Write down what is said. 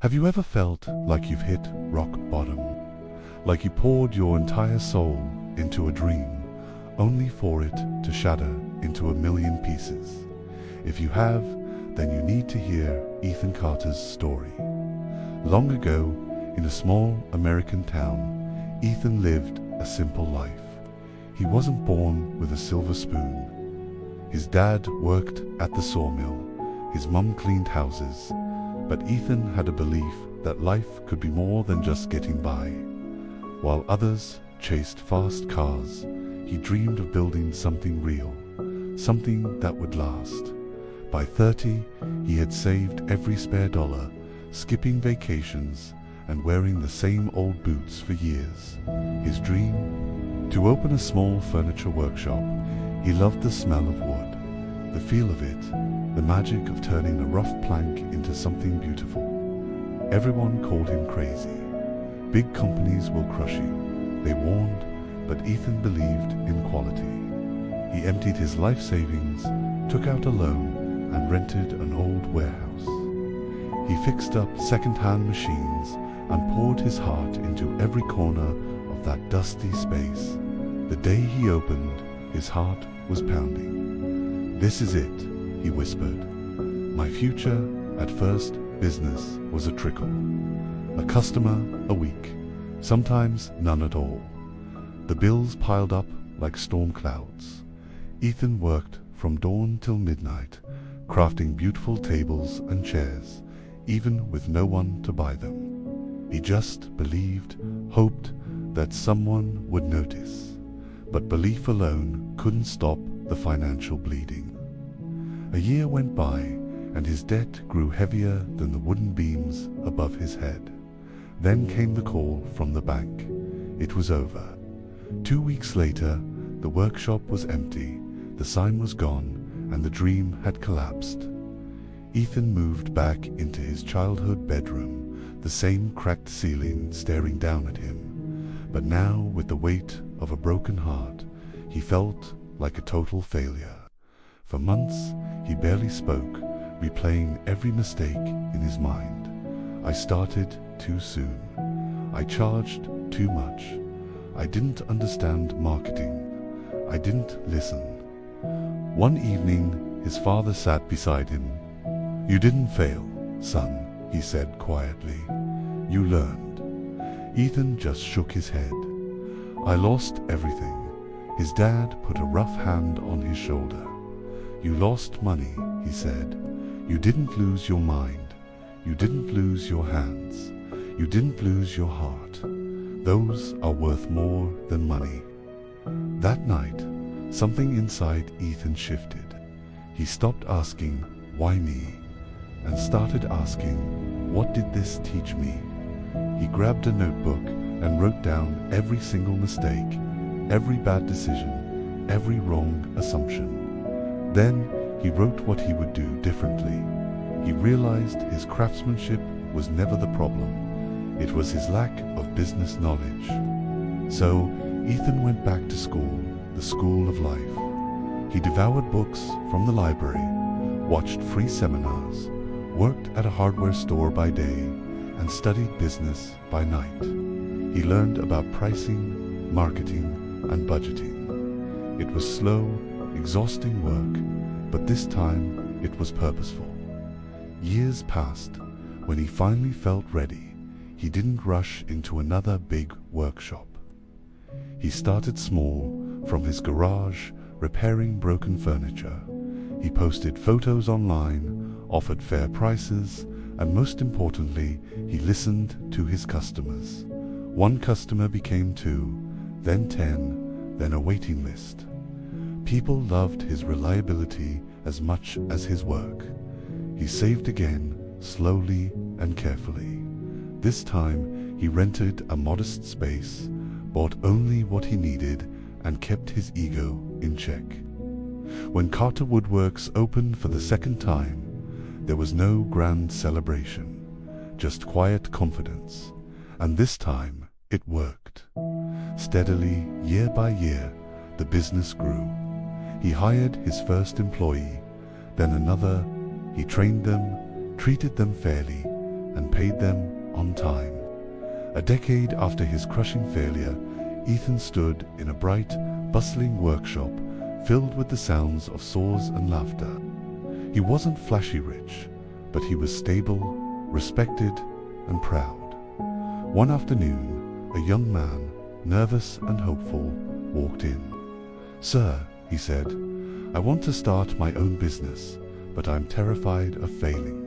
Have you ever felt like you've hit rock bottom? Like you poured your entire soul into a dream, only for it to shatter into a million pieces? If you have, then you need to hear Ethan Carter's story. Long ago, in a small American town, Ethan lived a simple life. He wasn't born with a silver spoon. His dad worked at the sawmill, his mum cleaned houses, but Ethan had a belief that life could be more than just getting by. While others chased fast cars, he dreamed of building something real, something that would last. By 30, he had saved every spare dollar, skipping vacations and wearing the same old boots for years. His dream? To open a small furniture workshop. He loved the smell of wood, the feel of it, the magic of turning a rough plank into something beautiful. Everyone called him crazy. Big companies will crush you, they warned, but Ethan believed in quality. He emptied his life savings, took out a loan, and rented an old warehouse. He fixed up second-hand machines and poured his heart into every corner of that dusty space. The day he opened, his heart was pounding. "This is it," he whispered. "My future." At first, business was a trickle. A customer a week, sometimes none at all. The bills piled up like storm clouds. Ethan worked from dawn till midnight, crafting beautiful tables and chairs, even with no one to buy them. He just believed, hoped that someone would notice. But belief alone couldn't stop the financial bleeding. A year went by, and his debt grew heavier than the wooden beams above his head. Then came the call from the bank. It was over. 2 weeks later, the workshop was empty, the sign was gone, and the dream had collapsed. Ethan moved back into his childhood bedroom, the same cracked ceiling staring down at him. But now, with the weight of a broken heart, he felt like a total failure. For months, he barely spoke, replaying every mistake in his mind. I started too soon. I charged too much. I didn't understand marketing. I didn't listen. One evening, his father sat beside him. "You didn't fail, son," he said quietly. "You learned." Ethan just shook his head. "I lost everything." His dad put a rough hand on his shoulder. "You lost money," he said. "You didn't lose your mind. You didn't lose your hands. You didn't lose your heart. Those are worth more than money." That night, something inside Ethan shifted. He stopped asking, "Why me?" and started asking, "What did this teach me?" He grabbed a notebook and wrote down every single mistake, every bad decision, every wrong assumption. Then he wrote what he would do differently. He realized his craftsmanship was never the problem. It was his lack of business knowledge. So Ethan went back to school, the school of life. He devoured books from the library, watched free seminars, worked at a hardware store by day, and studied business by night. He learned about pricing, marketing, and budgeting. It was slow, exhausting work, but this time it was purposeful. Years passed. When he finally felt ready, he didn't rush into another big workshop. He started small, from his garage, repairing broken furniture. He posted photos online, offered fair prices, and most importantly, he listened to his customers. One customer became 2, then 10, then a waiting list. People loved his reliability as much as his work. He saved again, slowly and carefully. This time, he rented a modest space, bought only what he needed, and kept his ego in check. When Carter Woodworks opened for the second time, there was no grand celebration, just quiet confidence. And this time, it worked. Steadily, year by year, the business grew. He hired his first employee, then another. He trained them, treated them fairly, and paid them on time. A decade after his crushing failure, Ethan stood in a bright, bustling workshop filled with the sounds of saws and laughter. He wasn't flashy rich, but he was stable, respected, and proud. One afternoon, a young man, nervous and hopeful, walked in. "Sir," he said, "I want to start my own business, but I'm terrified of failing."